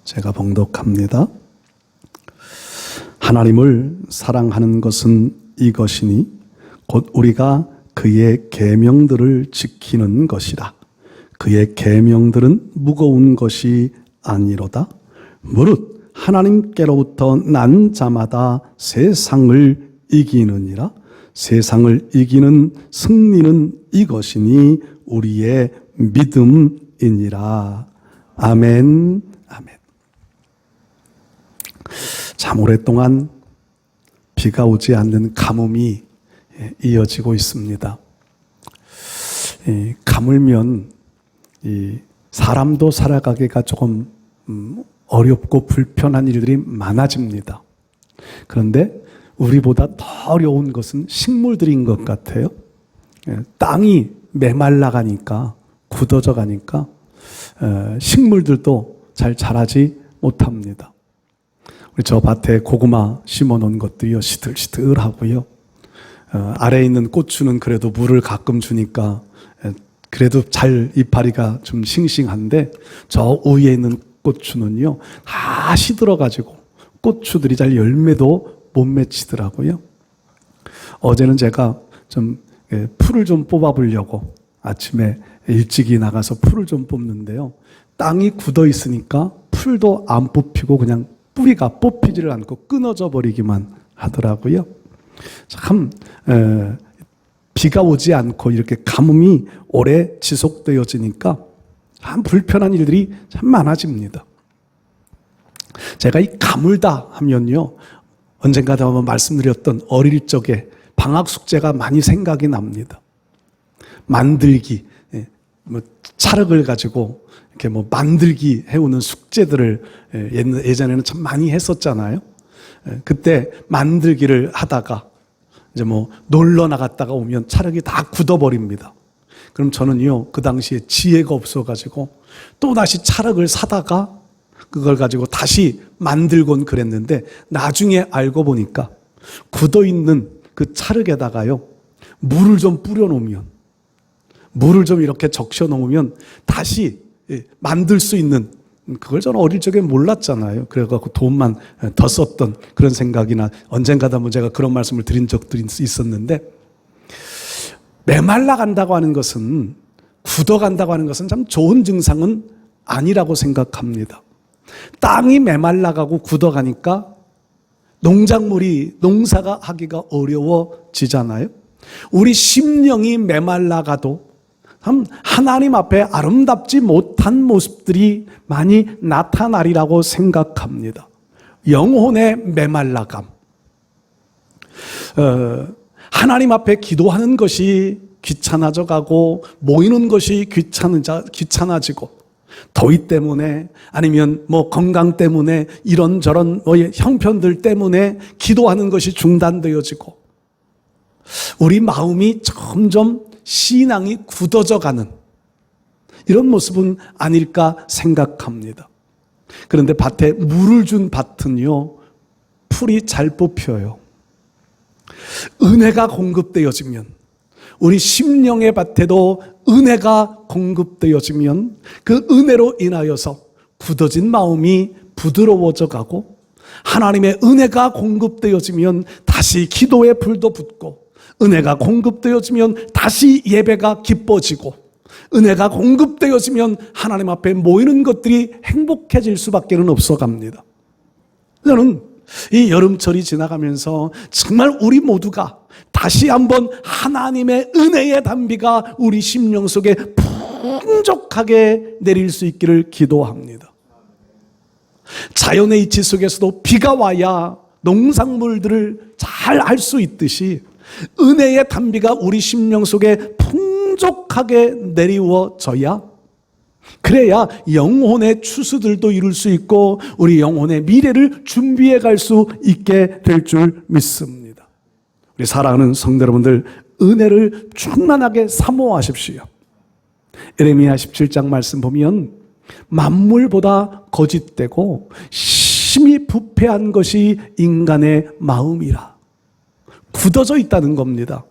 제가 봉독합니다. 하나님을 사랑하는 것은 이것이니 곧 우리가 그의 계명들을 지키는 것이라. 그의 계명들은 무거운 것이 아니로다. 무릇 하나님께로부터 난 자마다 세상을 이기느니라. 세상을 이기는 승리는 이것이니 우리의 믿음이니라. 아멘. 아멘. 참 오랫동안 비가 오지 않는 가뭄이 이어지고 있습니다. 가물면 사람도 살아가기가 조금 어렵고 불편한 일들이 많아집니다. 그런데 우리보다 더 어려운 것은 식물들인 것 같아요. 땅이 메말라 가니까, 굳어져 가니까 식물들도 잘 자라지 못합니다. 우리 저 밭에 고구마 심어 놓은 것도요, 시들시들하고요. 아래에 있는 고추는 그래도 물을 가끔 주니까 그래도 잘 이파리가 좀 싱싱한데, 저 위에 있는 고추는요 다 시들어가지고 고추들이 잘 열매도 못 맺히더라고요. 어제는 제가 좀 풀을 좀 뽑아보려고 아침에 일찍이 나가서 풀을 좀 뽑는데요, 땅이 굳어 있으니까 풀도 안 뽑히고 그냥 뿌리가 뽑히지를 않고 끊어져 버리기만 하더라고요. 참 비가 오지 않고 이렇게 가뭄이 오래 지속되어지니까 참 불편한 일들이 참 많아집니다. 제가 이 가물다 하면요, 언젠가도 한번 말씀드렸던 어릴 적에 방학 숙제가 많이 생각이 납니다. 만들기, 찰흙을 가지고 이렇게 만들기 해오는 숙제들을 예전에는 참 많이 했었잖아요. 그때 만들기를 하다가 이제 놀러 나갔다가 오면 찰흙이 다 굳어버립니다. 그럼 저는요, 그 당시에 지혜가 없어가지고 또 다시 찰흙을 사다가 그걸 가지고 다시 만들곤 그랬는데, 나중에 알고 보니까 굳어있는 그 찰흙에다가요, 물을 좀 뿌려놓으면, 물을 좀 이렇게 적셔 놓으면 다시 만들 수 있는, 그걸 저는 어릴 적에 몰랐잖아요. 그래갖고 돈만 더 썼던 그런 생각이나, 언젠가다 제가 그런 말씀을 드린 적들이 있었는데, 메말라 간다고 하는 것은, 굳어 간다고 하는 것은 참 좋은 증상은 아니라고 생각합니다. 땅이 메말라가고 굳어가니까 농사가 하기가 어려워지잖아요. 우리 심령이 메말라가도 하나님 앞에 아름답지 못한 모습들이 많이 나타나리라고 생각합니다. 영혼의 메말라감. 하나님 앞에 기도하는 것이 귀찮아져 가고, 모이는 것이 귀찮아지고, 더위 때문에 아니면 건강 때문에 이런저런 형편들 때문에 기도하는 것이 중단되어지고, 우리 마음이 점점 신앙이 굳어져 가는 이런 모습은 아닐까 생각합니다. 그런데 밭에 물을 준 밭은요, 풀이 잘 뽑혀요. 은혜가 공급되어지면, 우리 심령의 밭에도 은혜가 공급되어지면 그 은혜로 인하여서 굳어진 마음이 부드러워져 가고, 하나님의 은혜가 공급되어지면 다시 기도의 불도 붙고, 은혜가 공급되어지면 다시 예배가 기뻐지고, 은혜가 공급되어지면 하나님 앞에 모이는 것들이 행복해질 수밖에 없어 갑니다. 저는 이 여름철이 지나가면서 정말 우리 모두가 다시 한번 하나님의 은혜의 단비가 우리 심령 속에 풍족하게 내릴 수 있기를 기도합니다. 자연의 이치 속에서도 비가 와야 농작물들을 잘 할 수 있듯이, 은혜의 단비가 우리 심령 속에 풍족하게 내리워져야, 그래야 영혼의 추수들도 이룰 수 있고 우리 영혼의 미래를 준비해 갈 수 있게 될 줄 믿습니다. 우리 사랑하는 성도 여러분들, 은혜를 충만하게 사모하십시오. 예레미야 17장 말씀 보면, 만물보다 거짓되고 심히 부패한 것이 인간의 마음이라. 굳어져 있다는 겁니다.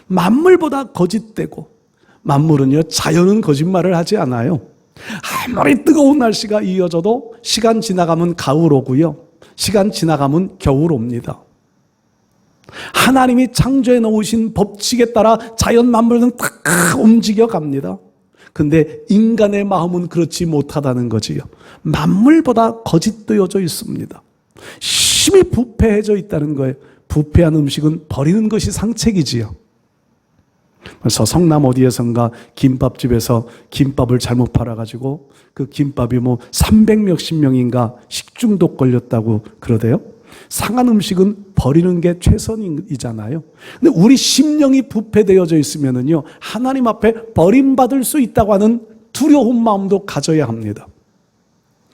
만물보다 거짓되고, 만물은요, 자연은 거짓말을 하지 않아요. 아무리 뜨거운 날씨가 이어져도 시간 지나가면 가을 오고요. 시간 지나가면 겨울 옵니다. 하나님이 창조해 놓으신 법칙에 따라 자연 만물은 탁 움직여 갑니다. 근데 인간의 마음은 그렇지 못하다는 거지요. 만물보다 거짓되어져 있습니다. 심히 부패해져 있다는 거예요. 부패한 음식은 버리는 것이 상책이지요. 그래서 성남 어디에선가 김밥집에서 김밥을 잘못 팔아가지고 그 김밥이 300몇십 명인가 식중독 걸렸다고 그러대요. 상한 음식은 버리는 게 최선이잖아요. 근데 우리 심령이 부패되어져 있으면은요, 하나님 앞에 버림받을 수 있다고 하는 두려운 마음도 가져야 합니다.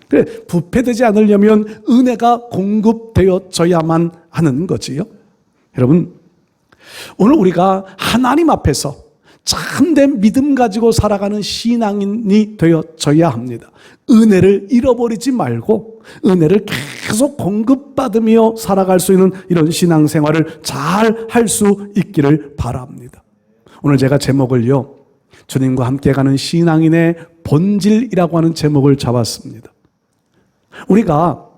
그래, 부패되지 않으려면 은혜가 공급되어져야만 하는 거지요. 여러분, 오늘 우리가 하나님 앞에서 참된 믿음 가지고 살아가는 신앙인이 되어져야 합니다. 은혜를 잃어버리지 말고 은혜를 계속 공급받으며 살아갈 수 있는 이런 신앙생활을 잘 할 수 있기를 바랍니다. 오늘 제가 제목을요, 주님과 함께 가는 신앙인의 본질이라고 하는 제목을 잡았습니다. 우리가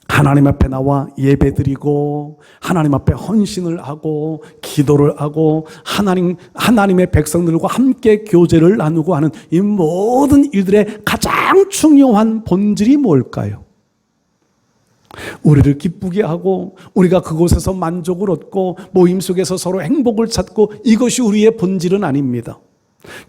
하나님 앞에 나와 예배드리고 하나님 앞에 헌신을 하고 기도를 하고 하나님의 백성들과 함께 교제를 나누고 하는 이 모든 일들의 가장 중요한 본질이 뭘까요? 우리를 기쁘게 하고 우리가 그곳에서 만족을 얻고 모임 속에서 서로 행복을 찾고 이것이 우리의 본질은 아닙니다.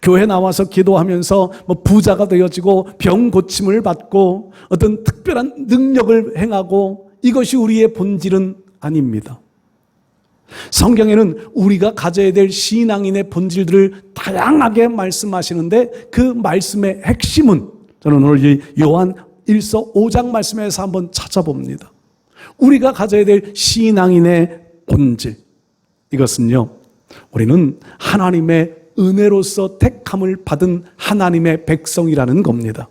교회 나와서 기도하면서 부자가 되어지고 병 고침을 받고 어떤 특별한 능력을 행하고 이것이 우리의 본질은 아닙니다. 성경에는 우리가 가져야 될 신앙인의 본질들을 다양하게 말씀하시는데 그 말씀의 핵심은 저는 오늘 이 요한 1서 5장 말씀에서 한번 찾아봅니다. 우리가 가져야 될 신앙인의 본질, 이것은요, 우리는 하나님의 은혜로서 택함을 받은 하나님의 백성이라는 겁니다.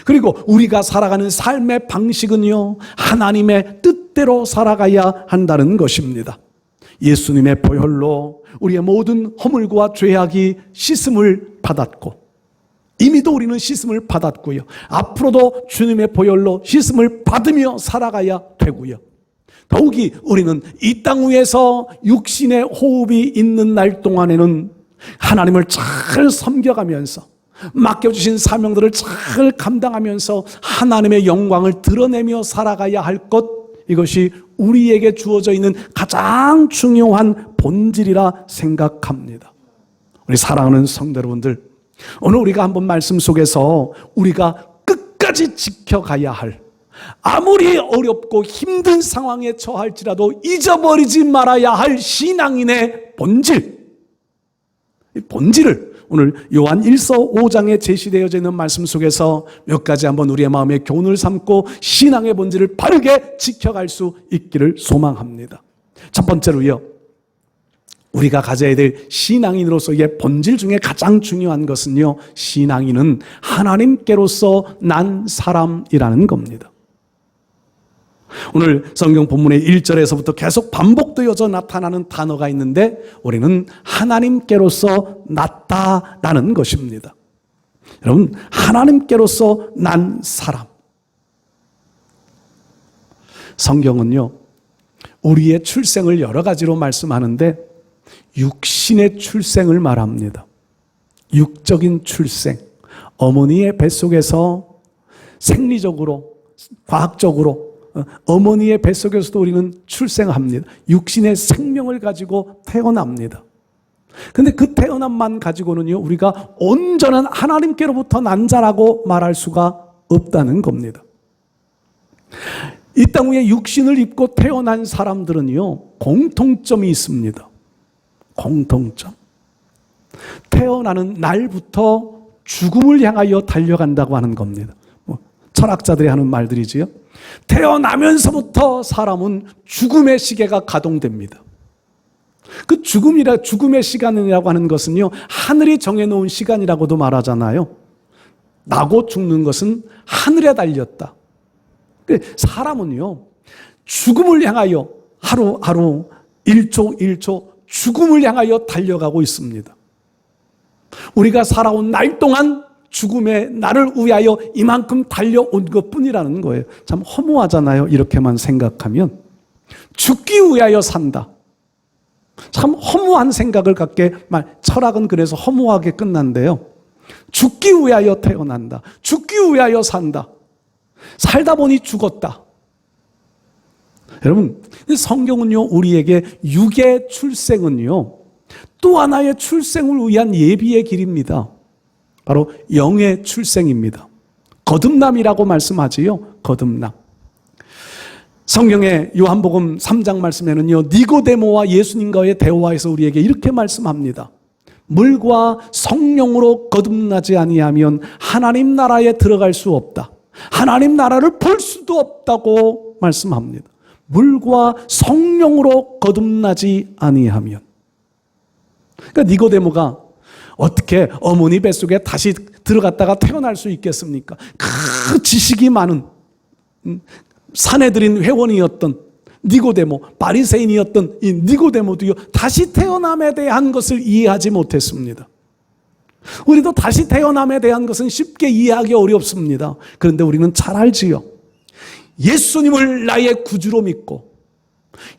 그리고 우리가 살아가는 삶의 방식은요, 하나님의 뜻대로 살아가야 한다는 것입니다. 예수님의 보혈로 우리의 모든 허물과 죄악이 씻음을 받았고 이미도 우리는 씻음을 받았고요. 앞으로도 주님의 보혈로 씻음을 받으며 살아가야 되고요. 더욱이 우리는 이 땅 위에서 육신의 호흡이 있는 날 동안에는 하나님을 잘 섬겨가면서 맡겨주신 사명들을 잘 감당하면서 하나님의 영광을 드러내며 살아가야 할 것, 이것이 우리에게 주어져 있는 가장 중요한 본질이라 생각합니다. 우리 사랑하는 성도 여러분들, 오늘 우리가 한번 말씀 속에서 우리가 끝까지 지켜가야 할, 아무리 어렵고 힘든 상황에 처할지라도 잊어버리지 말아야 할 신앙인의 본질, 이 본질을 오늘 요한 1서 5장에 제시되어져 있는 말씀 속에서 몇 가지 한번 우리의 마음에 교훈을 삼고 신앙의 본질을 바르게 지켜갈 수 있기를 소망합니다. 첫 번째로요, 우리가 가져야 될 신앙인으로서의 본질 중에 가장 중요한 것은요, 신앙인은 하나님께로서 난 사람이라는 겁니다. 오늘 성경 본문의 1절에서부터 계속 반복되어져 나타나는 단어가 있는데 우리는 하나님께로서 났다라는 것입니다. 여러분, 하나님께로서 난 사람. 성경은요, 우리의 출생을 여러 가지로 말씀하는데 육신의 출생을 말합니다. 육적인 출생. 어머니의 뱃속에서 생리적으로, 과학적으로 어머니의 뱃속에서도 우리는 출생합니다. 육신의 생명을 가지고 태어납니다. 근데 그 태어남만 가지고는요, 우리가 온전한 하나님께로부터 난 자라고 말할 수가 없다는 겁니다. 이 땅 위에 육신을 입고 태어난 사람들은요, 공통점이 있습니다. 공통점. 태어나는 날부터 죽음을 향하여 달려간다고 하는 겁니다. 철학자들이 하는 말들이지요. 태어나면서부터 사람은 죽음의 시계가 가동됩니다. 그 죽음의 시간이라고 하는 것은요, 하늘이 정해놓은 시간이라고도 말하잖아요. 나고 죽는 것은 하늘에 달렸다. 사람은요, 죽음을 향하여 하루하루 1초 1초 죽음을 향하여 달려가고 있습니다. 우리가 살아온 날 동안 죽음에 나를 위하여 이만큼 달려온 것뿐이라는 거예요. 참 허무하잖아요. 이렇게만 생각하면. 죽기 위하여 산다. 참 허무한 생각을 갖게 철학은 그래서 허무하게 끝난대요. 죽기 위하여 태어난다. 죽기 위하여 산다. 살다 보니 죽었다. 여러분, 성경은요, 우리에게 육의 출생은요, 또 하나의 출생을 위한 예비의 길입니다. 바로 영의 출생입니다. 거듭남이라고 말씀하지요. 거듭남. 성경의 요한복음 3장 말씀에는요, 니고데모와 예수님과의 대화에서 우리에게 이렇게 말씀합니다. 물과 성령으로 거듭나지 아니하면 하나님 나라에 들어갈 수 없다. 하나님 나라를 볼 수도 없다고 말씀합니다. 물과 성령으로 거듭나지 아니하면. 그러니까 니고데모가 어떻게 어머니 뱃속에 다시 들어갔다가 태어날 수 있겠습니까? 그 지식이 많은 사내들인 회원이었던 니고데모, 바리새인이었던 이 니고데모도요, 다시 태어남에 대한 것을 이해하지 못했습니다. 우리도 다시 태어남에 대한 것은 쉽게 이해하기 어렵습니다. 그런데 우리는 잘 알지요. 예수님을 나의 구주로 믿고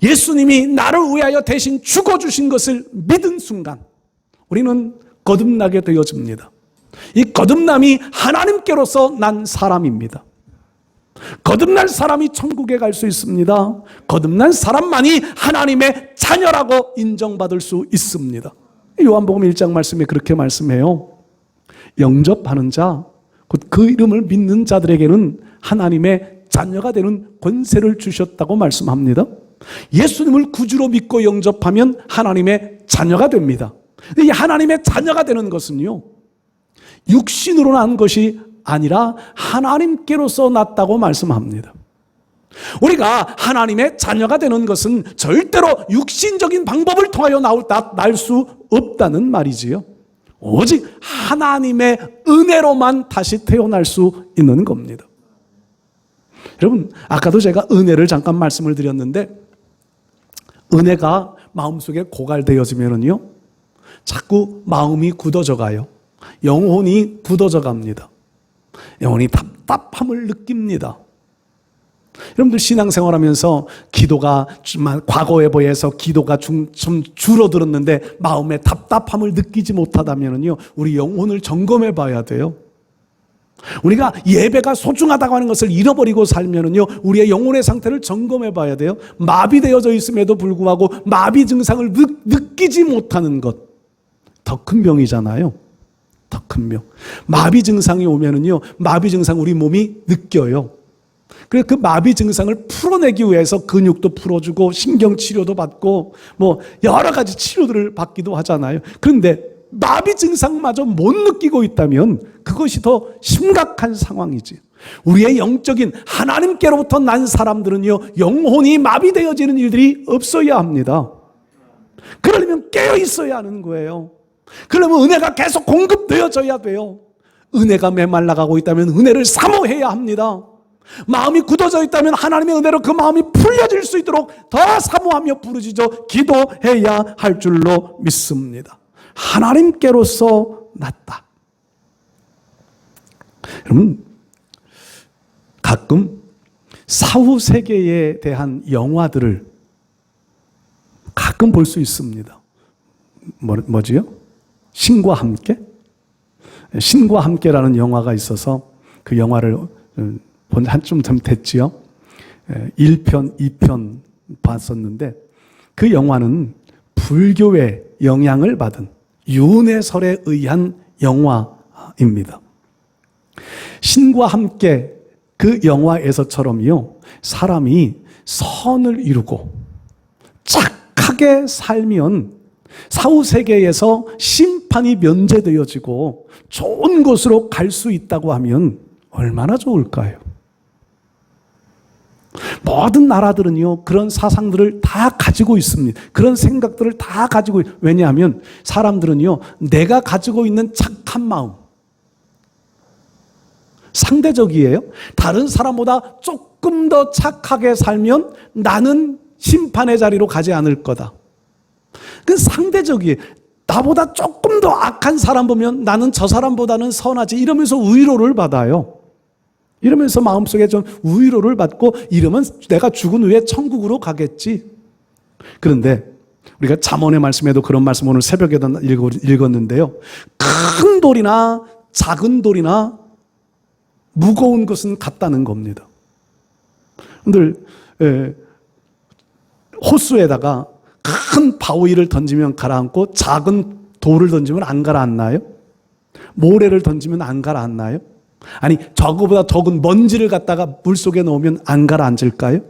예수님이 나를 위하여 대신 죽어주신 것을 믿은 순간 우리는 거듭나게 되어집니다. 이 거듭남이 하나님께로서 난 사람입니다. 거듭난 사람이 천국에 갈 수 있습니다. 거듭난 사람만이 하나님의 자녀라고 인정받을 수 있습니다. 요한복음 1장 말씀에 그렇게 말씀해요. 영접하는 자, 곧 그 이름을 믿는 자들에게는 하나님의 자녀가 되는 권세를 주셨다고 말씀합니다. 예수님을 구주로 믿고 영접하면 하나님의 자녀가 됩니다. 이 하나님의 자녀가 되는 것은요, 육신으로 난 것이 아니라 하나님께로서 났다고 말씀합니다. 우리가 하나님의 자녀가 되는 것은 절대로 육신적인 방법을 통하여 날 수 없다는 말이지요. 오직 하나님의 은혜로만 다시 태어날 수 있는 겁니다. 여러분, 아까도 제가 은혜를 잠깐 말씀을 드렸는데, 은혜가 마음속에 고갈되어지면은요, 자꾸 마음이 굳어져 가요. 영혼이 굳어져 갑니다. 영혼이 답답함을 느낍니다. 여러분들 신앙생활하면서 기도가 과거에 비해서 기도가 좀 줄어들었는데 마음에 답답함을 느끼지 못하다면요, 우리 영혼을 점검해 봐야 돼요. 우리가 예배가 소중하다고 하는 것을 잃어버리고 살면은요, 우리의 영혼의 상태를 점검해 봐야 돼요. 마비되어져 있음에도 불구하고 마비 증상을 느끼지 못하는 것, 더 큰 병이잖아요. 더 큰 병. 마비 증상이 오면은요, 마비 증상 우리 몸이 느껴요. 그래서 그 마비 증상을 풀어내기 위해서 근육도 풀어주고 신경 치료도 받고 뭐 여러 가지 치료들을 받기도 하잖아요. 그런데 마비 증상마저 못 느끼고 있다면 그것이 더 심각한 상황이지. 우리의 영적인 하나님께로부터 난 사람들은요, 영혼이 마비되어지는 일들이 없어야 합니다. 그러려면 깨어 있어야 하는 거예요. 그러면 은혜가 계속 공급되어져야 돼요. 은혜가 메말라가고 있다면 은혜를 사모해야 합니다. 마음이 굳어져 있다면 하나님의 은혜로 그 마음이 풀려질 수 있도록 더 사모하며 부르짖어 기도해야 할 줄로 믿습니다. 하나님께로서 났다. 여러분, 가끔 사후 세계에 대한 영화들을 가끔 볼 수 있습니다. 뭐지요? 신과 함께? 신과 함께라는 영화가 있어서 그 영화를 본 한쯤 됐지요. 1편, 2편 봤었는데 그 영화는 불교의 영향을 받은 윤회설에 의한 영화입니다. 신과 함께 그 영화에서처럼요, 사람이 선을 이루고 착하게 살면 사후세계에서 심판이 면제되어지고 좋은 곳으로 갈 수 있다고 하면 얼마나 좋을까요? 모든 나라들은요, 그런 사상들을 다 가지고 있습니다. 그런 생각들을 다 가지고, 왜냐하면 사람들은요, 내가 가지고 있는 착한 마음, 상대적이에요. 다른 사람보다 조금 더 착하게 살면 나는 심판의 자리로 가지 않을 거다. 그 상대적이에요. 나보다 조금 더 악한 사람 보면 나는 저 사람보다는 선하지 이러면서 위로를 받아요. 이러면서 마음속에 좀 위로를 받고 이러면 내가 죽은 후에 천국으로 가겠지. 그런데 우리가 잠언의 말씀에도 그런 말씀 오늘 새벽에도 읽었는데요. 큰 돌이나 작은 돌이나 무거운 것은 같다는 겁니다. 여러분들 호수에다가 큰 바위를 던지면 가라앉고 작은 돌을 던지면 안 가라앉나요? 모래를 던지면 안 가라앉나요? 아니 저거보다 적은 먼지를 갖다가 물속에 넣으면 안 가라앉을까요?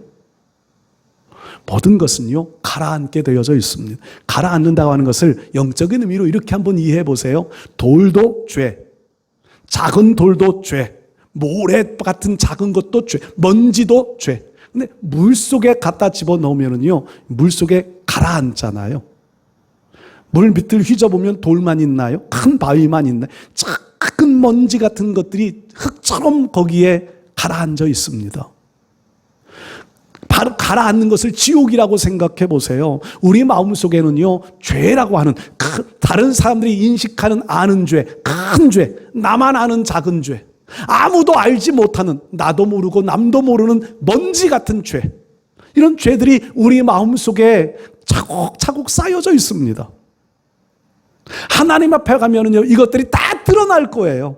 모든 것은요 가라앉게 되어져 있습니다. 가라앉는다고 하는 것을 영적인 의미로 이렇게 한번 이해해 보세요. 돌도 죄, 작은 돌도 죄, 모래 같은 작은 것도 죄, 먼지도 죄. 근데 물속에 갖다 집어넣으면요 물속에 가라앉잖아요. 물 밑을 휘저보면 돌만 있나요? 큰 바위만 있나요? 작은 먼지 같은 것들이 흙처럼 거기에 가라앉아 있습니다. 바로 가라앉는 것을 지옥이라고 생각해 보세요. 우리 마음속에는요 죄라고 하는 다른 사람들이 인식하는 아는 죄, 큰 죄, 나만 아는 작은 죄, 아무도 알지 못하는 나도 모르고 남도 모르는 먼지 같은 죄, 이런 죄들이 우리 마음속에 차곡차곡 쌓여져 있습니다. 하나님 앞에 가면은요 이것들이 다 드러날 거예요.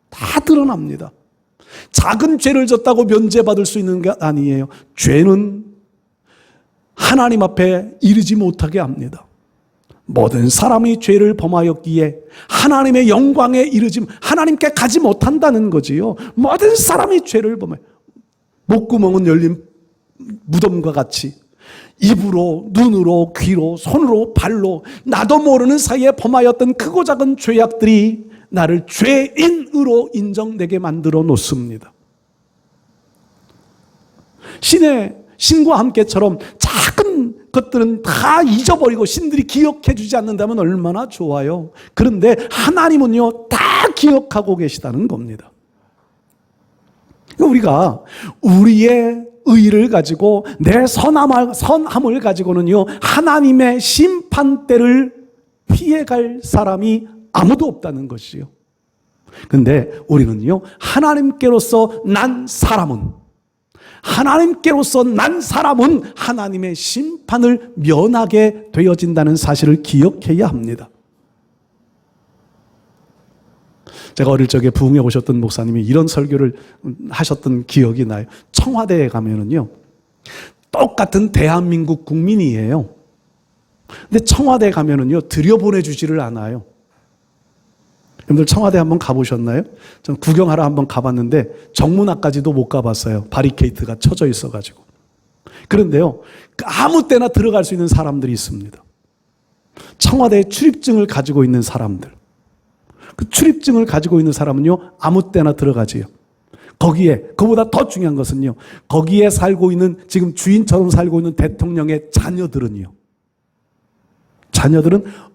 다 드러납니다. 작은 죄를 졌다고 면제받을 수 있는 게 아니에요. 죄는 하나님 앞에 이르지 못하게 합니다. 모든 사람이 죄를 범하였기에 하나님의 영광에 이르지 하나님께 가지 못한다는 거지요. 모든 사람이 죄를 범해 목구멍은 열린 무덤과 같이 입으로, 눈으로, 귀로, 손으로, 발로 나도 모르는 사이에 범하였던 크고 작은 죄악들이 나를 죄인으로 인정되게 만들어 놓습니다. 신과 함께처럼 작은 것들은 다 잊어버리고 신들이 기억해 주지 않는다면 얼마나 좋아요. 그런데 하나님은요 다 기억하고 계시다는 겁니다. 우리가 우리의 의를 가지고 내 선함을 가지고는요 하나님의 심판대를 피해갈 사람이 아무도 없다는 것이요. 근데 우리는요 하나님께로서 난 사람은 하나님의 심판을 면하게 되어진다는 사실을 기억해야 합니다. 제가 어릴 적에 부흥에 오셨던 목사님이 이런 설교를 하셨던 기억이 나요. 청와대에 가면은요 똑같은 대한민국 국민이에요. 근데 청와대에 가면은요 들여보내주지를 않아요. 여러분들 청와대 한번 가보셨나요? 전 구경하러 한번 가봤는데 정문 앞까지도 못 가봤어요. 바리케이트가 쳐져 있어가지고. 그런데요 아무 때나 들어갈 수 있는 사람들이 있습니다. 청와대에 출입증을 가지고 있는 사람들, 그 출입증을 가지고 있는 사람은요 아무 때나 들어가지요. 거기에 그보다 더 중요한 것은요 거기에 살고 있는 지금 주인처럼 살고 있는 대통령의 자녀들은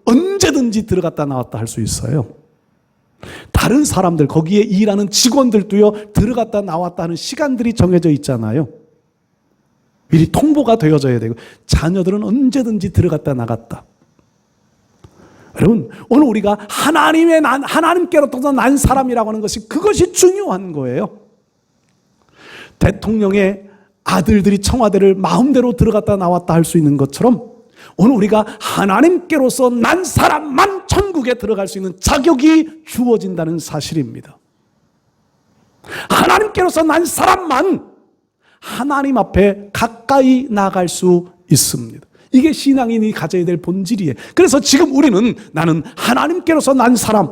언제든지 들어갔다 나왔다 할 수 있어요. 다른 사람들 거기에 일하는 직원들도요 들어갔다 나왔다 하는 시간들이 정해져 있잖아요. 미리 통보가 되어져야 되고 자녀들은 언제든지 들어갔다 나갔다. 여러분 오늘 우리가 하나님께로부터 난 사람이라고 하는 것이 그것이 중요한 거예요. 대통령의 아들들이 청와대를 마음대로 들어갔다 나왔다 할 수 있는 것처럼 오늘 우리가 하나님께로서 난 사람만 천국에 들어갈 수 있는 자격이 주어진다는 사실입니다. 하나님께로서 난 사람만 하나님 앞에 가까이 나갈 수 있습니다. 이게 신앙인이 가져야 될 본질이에요. 그래서 지금 우리는 나는 하나님께로서 난 사람,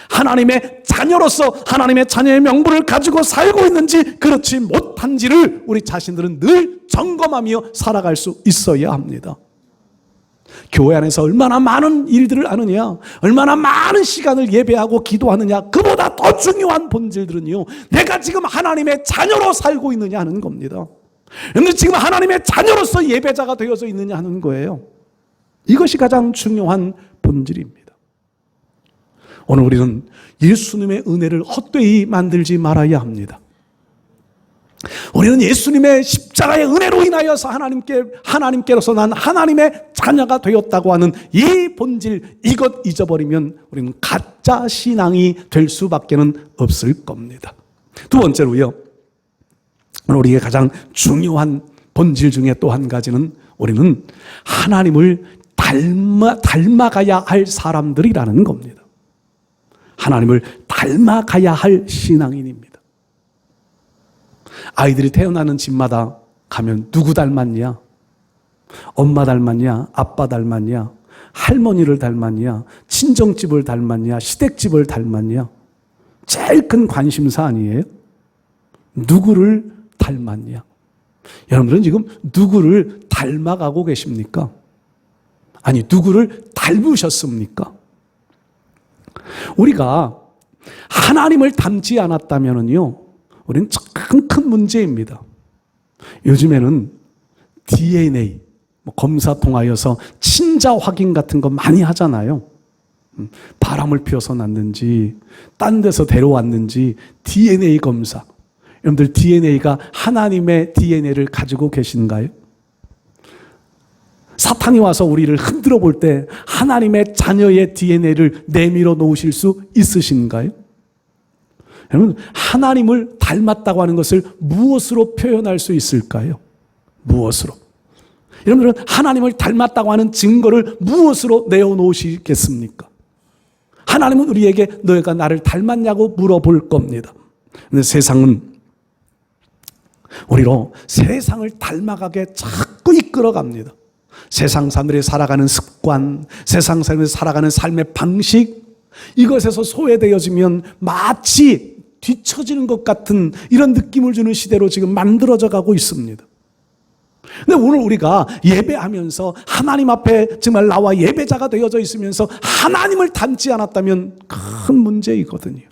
하나님의 자녀로서 하나님의 자녀의 명분을 가지고 살고 있는지 그렇지 못한지를 우리 자신들은 늘 점검하며 살아갈 수 있어야 합니다. 교회 안에서 얼마나 많은 일들을 하느냐, 얼마나 많은 시간을 예배하고 기도하느냐, 그보다 더 중요한 본질들은요 내가 지금 하나님의 자녀로 살고 있느냐 하는 겁니다. 그런데 지금 하나님의 자녀로서 예배자가 되어서 있느냐 하는 거예요. 이것이 가장 중요한 본질입니다. 오늘 우리는 예수님의 은혜를 헛되이 만들지 말아야 합니다. 우리는 예수님의 십자가의 은혜로 인하여서 하나님께로서 난 하나님의 자녀가 되었다고 하는 이 본질, 이것 잊어버리면 우리는 가짜 신앙이 될 수밖에는 없을 겁니다. 두 번째로요, 우리에게 가장 중요한 본질 중에 또 한 가지는 우리는 하나님을 닮아가야 할 사람들이라는 겁니다. 하나님을 닮아가야 할 신앙인입니다. 아이들이 태어나는 집마다 가면 누구 닮았냐? 엄마 닮았냐? 아빠 닮았냐? 할머니를 닮았냐? 친정집을 닮았냐? 시댁집을 닮았냐? 제일 큰 관심사 아니에요? 누구를 닮았냐? 여러분들은 지금 누구를 닮아가고 계십니까? 아니, 누구를 닮으셨습니까? 우리가 하나님을 닮지 않았다면요, 우리는 참 큰 문제입니다. 요즘에는 DNA 검사 통하여서 친자 확인 같은 거 많이 하잖아요. 바람을 피워서 났는지, 딴 데서 데려왔는지 DNA 검사. 여러분들 DNA가 하나님의 DNA를 가지고 계신가요? 사탄이 와서 우리를 흔들어 볼 때 하나님의 자녀의 DNA를 내밀어 놓으실 수 있으신가요? 여러분, 하나님을 닮았다고 하는 것을 무엇으로 표현할 수 있을까요? 무엇으로? 여러분들은 하나님을 닮았다고 하는 증거를 무엇으로 내어놓으시겠습니까? 하나님은 우리에게 너희가 나를 닮았냐고 물어볼 겁니다. 근데 세상은 우리로 세상을 닮아가게 자꾸 이끌어갑니다. 세상 사람들이 살아가는 습관, 세상 사람들이 살아가는 삶의 방식, 이것에서 소외되어지면 마치 뒤처지는 것 같은 이런 느낌을 주는 시대로 지금 만들어져 가고 있습니다. 근데 오늘 우리가 예배하면서 하나님 앞에 정말 나와 예배자가 되어져 있으면서 하나님을 닮지 않았다면 큰 문제이거든요.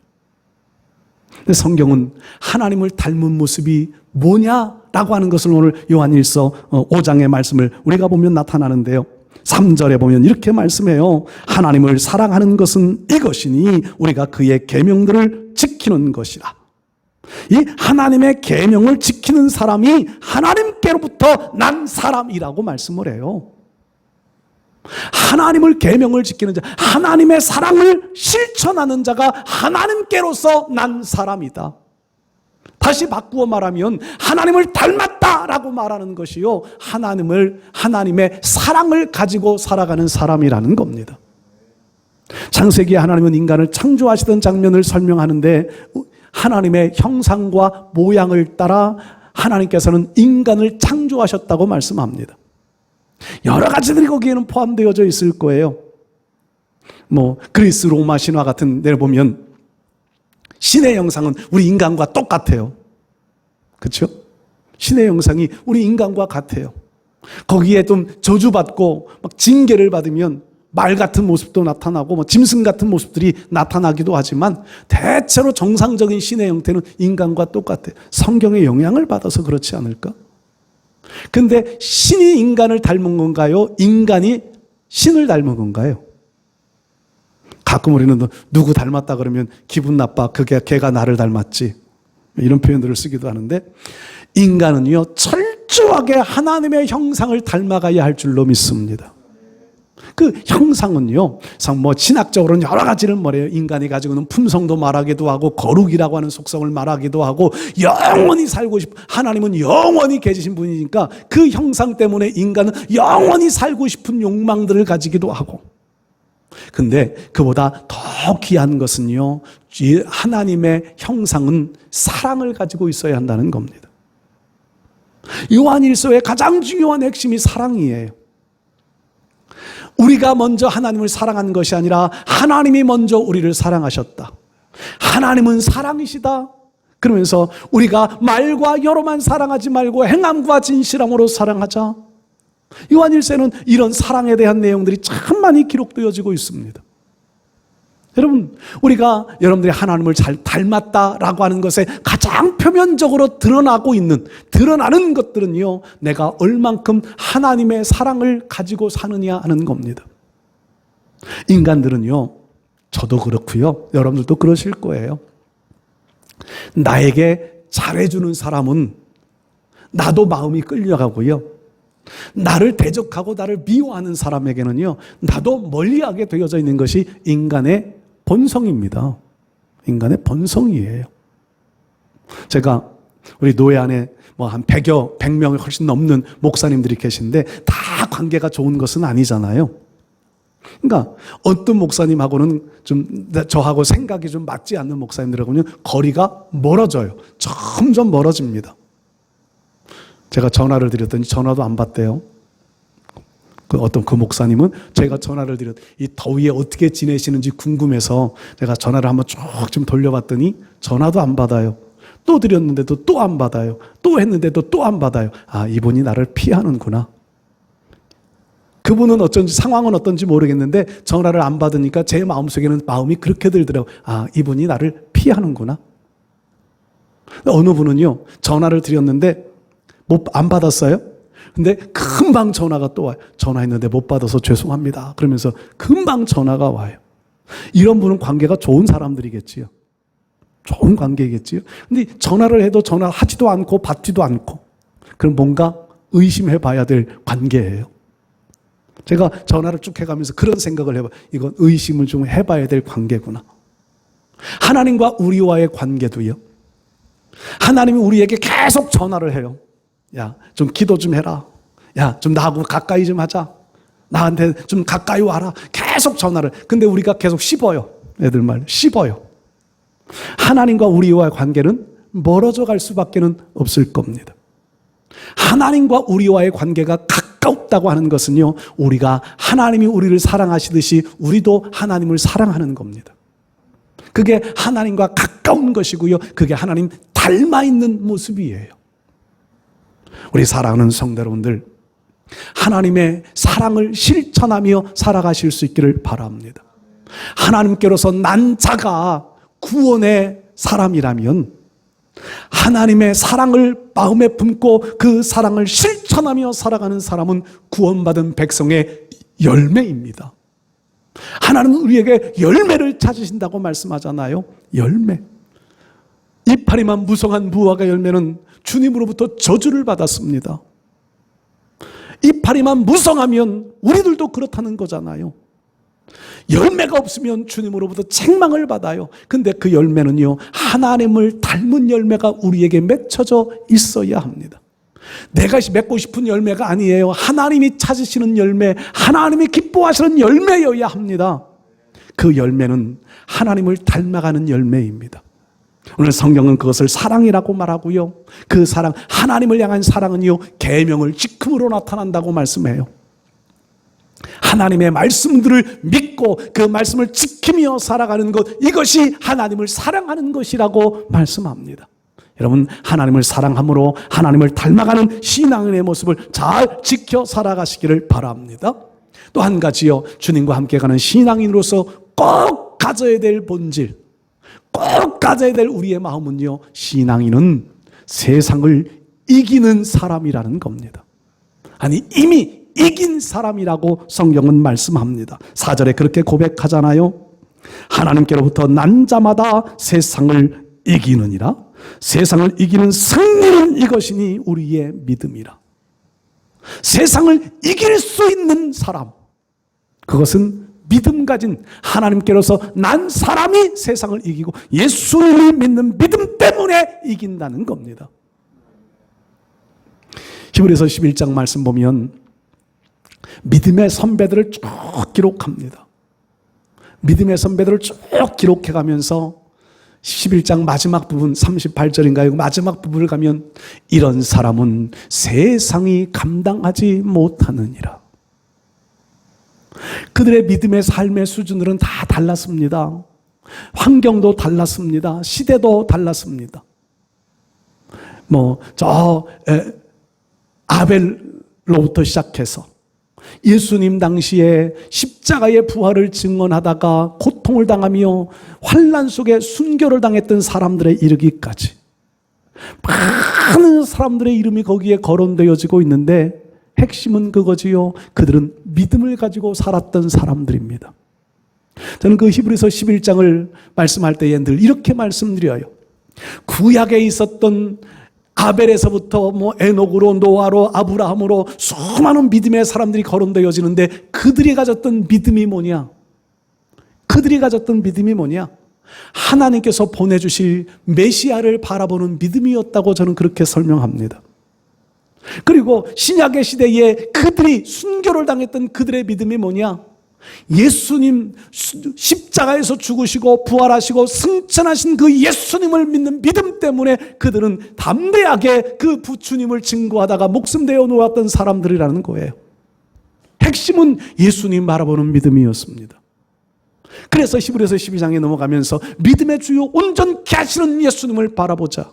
근데 성경은 하나님을 닮은 모습이 뭐냐라고 하는 것을 오늘 요한일서 5장의 말씀을 우리가 보면 나타나는데요. 3절에 보면 이렇게 말씀해요. 하나님을 사랑하는 것은 이것이니 우리가 그의 계명들을 지키는 것이라. 이 하나님의 계명을 지키는 사람이 하나님께로부터 난 사람이라고 말씀을 해요. 하나님을 계명을 지키는 자, 하나님의 사랑을 실천하는 자가 하나님께로서 난 사람이다. 다시 바꾸어 말하면 하나님을 닮았다라고 말하는 것이요, 하나님의 사랑을 가지고 살아가는 사람이라는 겁니다. 창세기에 하나님은 인간을 창조하시던 장면을 설명하는데 하나님의 형상과 모양을 따라 하나님께서는 인간을 창조하셨다고 말씀합니다. 여러 가지들이 거기에는 포함되어져 있을 거예요. 그리스 로마 신화 같은 데를 보면 신의 형상은 우리 인간과 똑같아요. 그렇죠? 신의 형상이 우리 인간과 같아요. 거기에 좀 저주받고 막 징계를 받으면 말 같은 모습도 나타나고 짐승 같은 모습들이 나타나기도 하지만 대체로 정상적인 신의 형태는 인간과 똑같아요. 성경의 영향을 받아서 그렇지 않을까? 근데 신이 인간을 닮은 건가요? 인간이 신을 닮은 건가요? 가끔 우리는 누구 닮았다 그러면 기분 나빠. 걔가 나를 닮았지. 이런 표현들을 쓰기도 하는데, 인간은요, 철저하게 하나님의 형상을 닮아가야 할 줄로 믿습니다. 그 형상은요, 신학적으로는 여러 가지를 말해요. 인간이 가지고 있는 품성도 말하기도 하고, 거룩이라고 하는 속성을 말하기도 하고, 영원히 살고 하나님은 영원히 계시신 분이니까 그 형상 때문에 인간은 영원히 살고 싶은 욕망들을 가지기도 하고. 근데 그보다 더 귀한 것은요, 하나님의 형상은 사랑을 가지고 있어야 한다는 겁니다. 요한일서의 가장 중요한 핵심이 사랑이에요. 우리가 먼저 하나님을 사랑한 것이 아니라 하나님이 먼저 우리를 사랑하셨다. 하나님은 사랑이시다. 그러면서 우리가 말과 혀로만 사랑하지 말고 행함과 진실함으로 사랑하자. 요한일서에는 이런 사랑에 대한 내용들이 참 많이 기록되어지고 있습니다. 여러분, 우리가 여러분들이 하나님을 잘 닮았다라고 하는 것에 가장 표면적으로 드러나는 것들은요, 내가 얼만큼 하나님의 사랑을 가지고 사느냐 하는 겁니다. 인간들은요, 저도 그렇고요, 여러분들도 그러실 거예요. 나에게 잘해주는 사람은 나도 마음이 끌려가고요. 나를 대적하고 나를 미워하는 사람에게는요, 나도 멀리하게 되어져 있는 것이 인간의 본성입니다. 인간의 본성이에요. 제가 우리 노예 안에 한 100명이 훨씬 넘는 목사님들이 계신데 다 관계가 좋은 것은 아니잖아요. 그러니까 어떤 목사님하고는 좀 저하고 생각이 좀 맞지 않는 목사님들하고는 거리가 멀어져요. 점점 멀어집니다. 제가 전화를 드렸더니 전화도 안 받대요. 어떤 그 목사님은 제가 전화를 이 더위에 어떻게 지내시는지 궁금해서 제가 전화를 한번 쭉 좀 돌려봤더니 전화도 안 받아요. 또 드렸는데도 또 안 받아요. 또 했는데도 또 안 받아요. 아, 이분이 나를 피하는구나. 그분은 어쩐지 상황은 어떤지 모르겠는데 전화를 안 받으니까 제 마음속에는 마음이 그렇게 들더라고요. 아, 이분이 나를 피하는구나. 어느 분은요, 전화를 드렸는데 안 받았어요. 근데 금방 전화가 또 와요. 전화했는데 못 받아서 죄송합니다. 그러면서 금방 전화가 와요. 이런 분은 관계가 좋은 사람들이겠지요. 좋은 관계겠지요. 근데 전화를 해도 전화하지도 않고 받지도 않고, 그럼 뭔가 의심해 봐야 될 관계예요. 제가 전화를 쭉 해가면서 그런 생각을 해봐요. 이건 의심을 좀 해봐야 될 관계구나. 하나님과 우리와의 관계도요. 하나님이 우리에게 계속 전화를 해요. 야, 좀 기도 좀 해라. 야, 좀 나하고 가까이 좀 하자. 나한테 좀 가까이 와라. 계속 전화를. 근데 우리가 계속 씹어요. 애들 말 씹어요. 하나님과 우리와의 관계는 멀어져 갈 수밖에 없을 겁니다. 하나님과 우리와의 관계가 가깝다고 하는 것은요, 우리가 하나님이 우리를 사랑하시듯이 우리도 하나님을 사랑하는 겁니다. 그게 하나님과 가까운 것이고요, 그게 하나님 닮아 있는 모습이에요. 우리 사랑하는 성도 여러분들, 하나님의 사랑을 실천하며 살아가실 수 있기를 바랍니다. 하나님께로서 난 자가 구원의 사람이라면 하나님의 사랑을 마음에 품고 그 사랑을 실천하며 살아가는 사람은 구원받은 백성의 열매입니다. 하나님은 우리에게 열매를 찾으신다고 말씀하잖아요. 열매. 이파리만 무성한 무화과 열매는 주님으로부터 저주를 받았습니다. 이파리만 무성하면 우리들도 그렇다는 거잖아요. 열매가 없으면 주님으로부터 책망을 받아요. 근데 그 열매는요, 하나님을 닮은 열매가 우리에게 맺혀져 있어야 합니다. 내가 맺고 싶은 열매가 아니에요. 하나님이 찾으시는 열매, 하나님이 기뻐하시는 열매여야 합니다. 그 열매는 하나님을 닮아가는 열매입니다. 오늘 성경은 그것을 사랑이라고 말하고요, 그 사랑, 하나님을 향한 사랑은요, 계명을 지킴으로 나타난다고 말씀해요. 하나님의 말씀들을 믿고 그 말씀을 지키며 살아가는 것, 이것이 하나님을 사랑하는 것이라고 말씀합니다. 여러분, 하나님을 사랑함으로 하나님을 닮아가는 신앙인의 모습을 잘 지켜 살아가시기를 바랍니다. 또 한 가지요, 주님과 함께 가는 신앙인으로서 꼭 가져야 될 본질, 꼭 가져야 될 우리의 마음은요, 신앙인은 세상을 이기는 사람이라는 겁니다. 아니, 이미 이긴 사람이라고 성경은 말씀합니다. 4절에 그렇게 고백하잖아요. 하나님께로부터 난 자마다 세상을 이기느니라. 세상을 이기는 승리는 이것이니 우리의 믿음이라. 세상을 이길 수 있는 사람, 그것은 믿음 가진 하나님께로서 난 사람이 세상을 이기고 예수님을 믿는 믿음 때문에 이긴다는 겁니다. 히브리서 11장 말씀 보면 믿음의 선배들을 쭉 기록합니다. 믿음의 선배들을 쭉 기록해가면서 11장 마지막 부분 38절인가요? 마지막 부분을 가면 이런 사람은 세상이 감당하지 못하느니라. 그들의 믿음의 삶의 수준들은 다 달랐습니다. 환경도 달랐습니다. 시대도 달랐습니다. 아벨로부터 시작해서 예수님 당시에 십자가의 부활을 증언하다가 고통을 당하며 환난 속에 순교를 당했던 사람들에 이르기까지 많은 사람들의 이름이 거기에 거론되어지고 있는데, 핵심은 그거지요. 그들은 믿음을 가지고 살았던 사람들입니다. 저는 그 히브리서 11장을 말씀할 때에 늘 이렇게 말씀드려요. 구약에 있었던 아벨에서부터 에녹으로, 노아로, 아브라함으로 수많은 믿음의 사람들이 거론되어지는데 그들이 가졌던 믿음이 뭐냐? 그들이 가졌던 믿음이 뭐냐? 하나님께서 보내주실 메시아를 바라보는 믿음이었다고 저는 그렇게 설명합니다. 그리고 신약의 시대에 그들이 순교를 당했던 그들의 믿음이 뭐냐? 예수님 십자가에서 죽으시고 부활하시고 승천하신 그 예수님을 믿는 믿음 때문에 그들은 담대하게 그 주님을 증거하다가 목숨 내어 놓았던 사람들이라는 거예요. 핵심은 예수님 바라보는 믿음이었습니다. 그래서 히브리서 12장에 넘어가면서 믿음의 주요 온전케 하시는 예수님을 바라보자.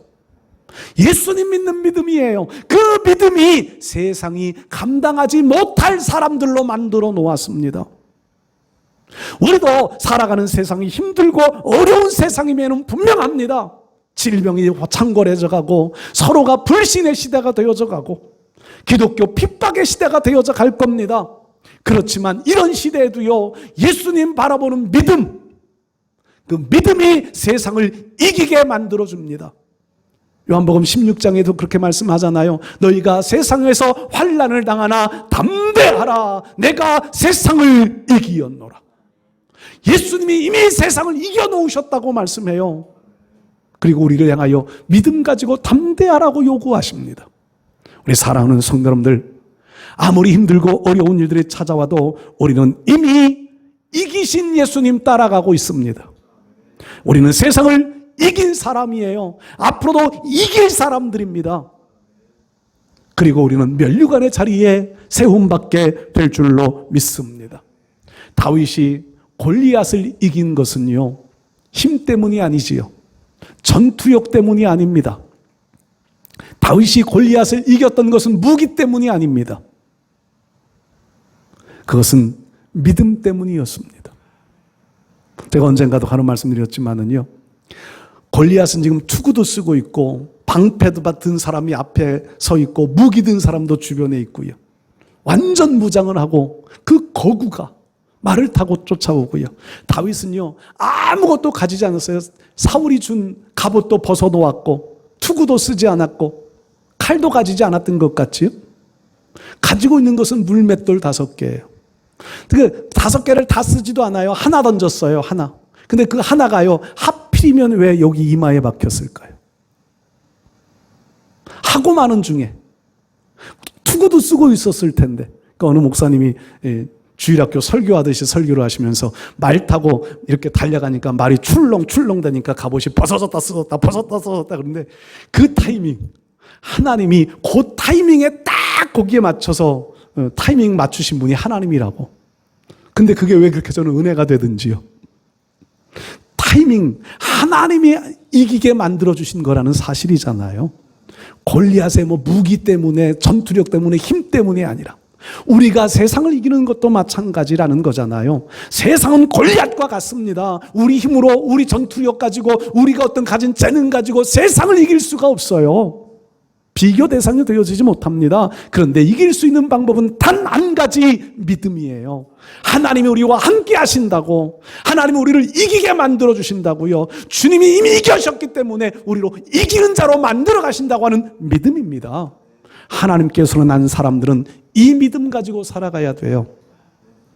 예수님 믿는 믿음이에요. 그 믿음이 세상이 감당하지 못할 사람들로 만들어 놓았습니다. 우리도 살아가는 세상이 힘들고 어려운 세상임에는 분명합니다. 질병이 창궐해져 가고 서로가 불신의 시대가 되어져 가고 기독교 핍박의 시대가 되어져 갈 겁니다. 그렇지만 이런 시대에도요, 예수님 바라보는 믿음, 그 믿음이 세상을 이기게 만들어줍니다. 요한복음 16장에도 그렇게 말씀하잖아요. 너희가 세상에서 환난을 당하나 담대하라. 내가 세상을 이기었노라. 예수님이 이미 세상을 이겨놓으셨다고 말씀해요. 그리고 우리를 향하여 믿음 가지고 담대하라고 요구하십니다. 우리 사랑하는 성도 여러분들, 아무리 힘들고 어려운 일들이 찾아와도 우리는 이미 이기신 예수님 따라가고 있습니다. 우리는 세상을 이긴 사람이에요. 앞으로도 이길 사람들입니다. 그리고 우리는 면류관의 자리에 세움받게 될 줄로 믿습니다. 다윗이 골리앗을 이긴 것은요, 힘 때문이 아니지요. 전투력 때문이 아닙니다. 다윗이 골리앗을 이겼던 것은 무기 때문이 아닙니다. 그것은 믿음 때문이었습니다. 제가 언젠가도 하는 말씀드렸지만은요, 골리앗은 지금 투구도 쓰고 있고 방패도 받은 사람이 앞에 서 있고 무기 든 사람도 주변에 있고요. 완전 무장을 하고 그 거구가 말을 타고 쫓아오고요. 다윗은요, 아무것도 가지지 않았어요. 사울이 준 갑옷도 벗어놓았고 투구도 쓰지 않았고 칼도 가지지 않았던 것 같지요? 가지고 있는 것은 물맷돌 5개예요. 그 5개를 다 쓰지도 않아요. 하나 던졌어요. 하나. 근데 그 하나가요, 하필이면 왜 여기 이마에 박혔을까요? 하고 많은 중에 투구도 쓰고 있었을 텐데. 그러니까 어느 목사님이 주일학교 설교하듯이 설교를 하시면서 말 타고 이렇게 달려가니까 말이 출렁출렁 되니까 갑옷이 벗어졌다 쓰졌다 벗었다 쓰졌다. 그런데 그 타이밍, 하나님이 그 타이밍에 딱 거기에 맞춰서 타이밍 맞추신 분이 하나님이라고. 근데 그게 왜 그렇게 저는 은혜가 되든지요. 타이밍, 하나님이 이기게 만들어주신 거라는 사실이잖아요. 골리앗의 무기 때문에, 전투력 때문에, 힘 때문이 아니라 우리가 세상을 이기는 것도 마찬가지라는 거잖아요. 세상은 골리앗과 같습니다. 우리 힘으로, 우리 전투력 가지고, 우리가 어떤 가진 재능 가지고 세상을 이길 수가 없어요. 비교 대상이 되어지지 못합니다. 그런데 이길 수 있는 방법은 단 한 가지, 믿음이에요. 하나님이 우리와 함께 하신다고, 하나님이 우리를 이기게 만들어 주신다고요. 주님이 이미 이기셨기 때문에 우리로 이기는 자로 만들어 가신다고 하는 믿음입니다. 하나님께서는 난 사람들은 이 믿음 가지고 살아가야 돼요.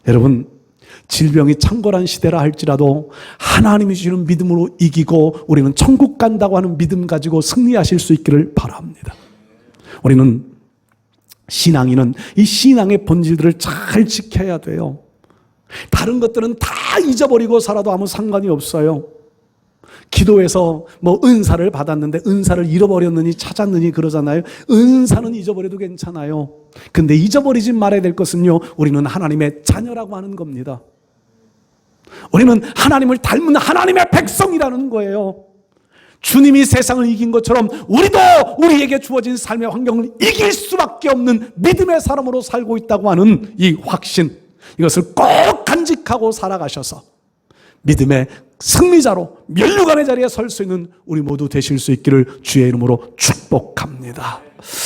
여러분, 질병이 창궐한 시대라 할지라도 하나님이 주시는 믿음으로 이기고 우리는 천국 간다고 하는 믿음 가지고 승리하실 수 있기를 바랍니다. 우리는 신앙인은 이 신앙의 본질들을 잘 지켜야 돼요. 다른 것들은 다 잊어버리고 살아도 아무 상관이 없어요. 기도에서 은사를 받았는데 은사를 잃어버렸느니 찾았느니 그러잖아요. 은사는 잊어버려도 괜찮아요. 근데 잊어버리지 말아야 될 것은요, 우리는 하나님의 자녀라고 하는 겁니다. 우리는 하나님을 닮은 하나님의 백성이라는 거예요. 주님이 세상을 이긴 것처럼 우리도 우리에게 주어진 삶의 환경을 이길 수밖에 없는 믿음의 사람으로 살고 있다고 하는 이 확신, 이것을 꼭 간직하고 살아가셔서 믿음의 승리자로 면류관의 자리에 설 수 있는 우리 모두 되실 수 있기를 주의 이름으로 축복합니다.